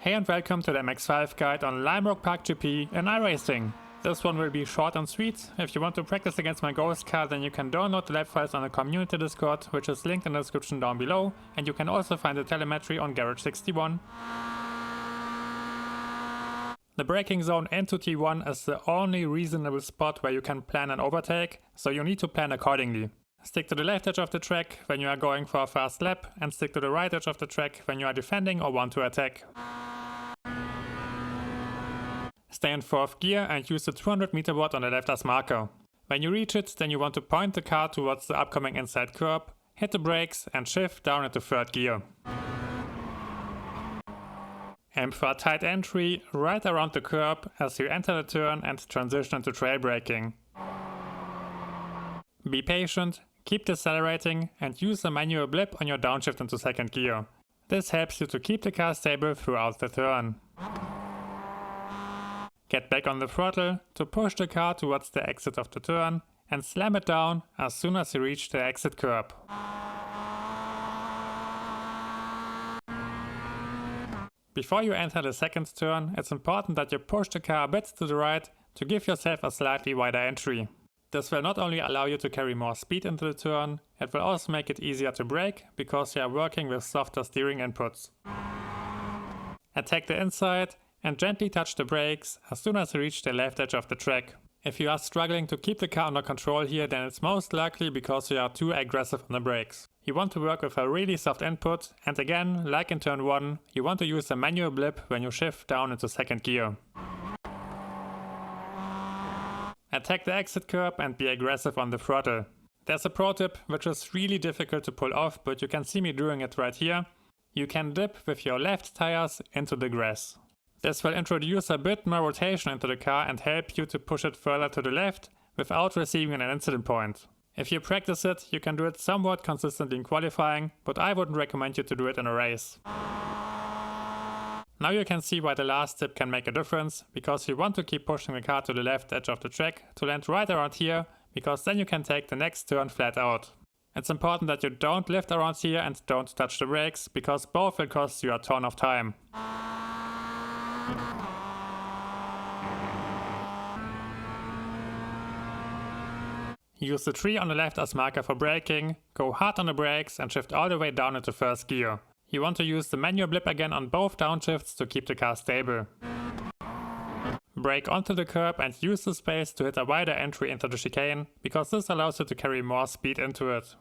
Hey and welcome to the MX5 guide on Limerick Park GP in iRacing. This one will be short and sweet. If you want to practice against my ghost car, then you can download the lab files on the community Discord, which is linked in the description down below, and you can also find the telemetry on Garage 61. The braking zone into T1 is the only reasonable spot where you can plan an overtake, so you need to plan accordingly. Stick to the left edge of the track when you are going for a fast lap, and stick to the right edge of the track when you are defending or want to attack. Stay in 4th gear and use the 200 meter board on the left as marker. When you reach it, then you want to point the car towards the upcoming inside curb, hit the brakes and shift down into 3rd gear. Aim for a tight entry right around the curb as you enter the turn and transition into trail braking. Be patient, keep decelerating and use the manual blip on your downshift into 2nd gear. This helps you to keep the car stable throughout the turn. Get back on the throttle to push the car towards the exit of the turn and slam it down as soon as you reach the exit curb. Before you enter the 2nd turn, it's important that you push the car a bit to the right to give yourself a slightly wider entry. This will not only allow you to carry more speed into the turn, it will also make it easier to brake because you are working with softer steering inputs. Attack the inside and gently touch the brakes as soon as you reach the left edge of the track. If you are struggling to keep the car under control here, then it's most likely because you are too aggressive on the brakes. You want to work with a really soft input, and again, like in turn 1, you want to use a manual blip when you shift down into 2nd gear. Attack the exit curb and be aggressive on the throttle. There's a pro tip which is really difficult to pull off, but you can see me doing it right here. You can dip with your left tires into the grass. This will introduce a bit more rotation into the car and help you to push it further to the left without receiving an incident point. If you practice it, you can do it somewhat consistently in qualifying, but I wouldn't recommend you to do it in a race. Now you can see why the last tip can make a difference, because you want to keep pushing the car to the left edge of the track to land right around here, because then you can take the next turn flat out. It's important that you don't lift around here and don't touch the brakes, because both will cost you a ton of time. Use the tree on the left as marker for braking, go hard on the brakes and shift all the way down into 1st gear. You want to use the manual blip again on both downshifts to keep the car stable. Brake onto the curb and use the space to hit a wider entry into the chicane, because this allows you to carry more speed into it.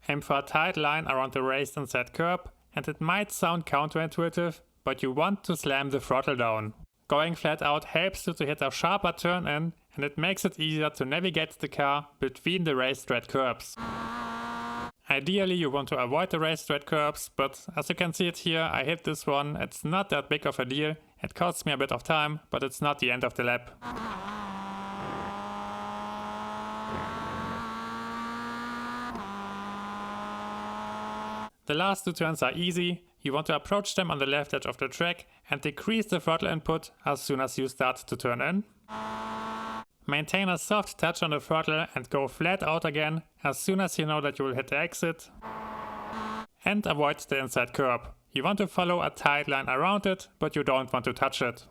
Aim for a tight line around the raised inside curb, and it might sound counterintuitive, but you want to slam the throttle down. Going flat out helps you to hit a sharper turn in, and it makes it easier to navigate the car between the raised red curbs. Ideally you want to avoid the raised red curbs, but as you can see it here, I hit this one. It's not that big of a deal. It costs me a bit of time, but it's not the end of the lap. The last 2 turns are easy. You want to approach them on the left edge of the track and decrease the throttle input as soon as you start to turn in. Maintain a soft touch on the throttle and go flat out again as soon as you know that you will hit the exit. And avoid the inside curb. You want to follow a tight line around it, but you don't want to touch it.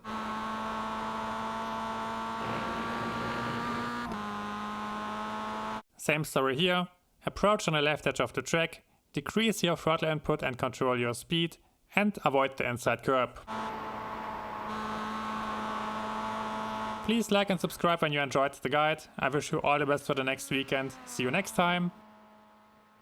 Same story here. Approach on the left edge of the track, decrease your throttle input and control your speed, and avoid the inside curb. Please like and subscribe when you enjoyed the guide. I wish you all the best for the next weekend. See you next time.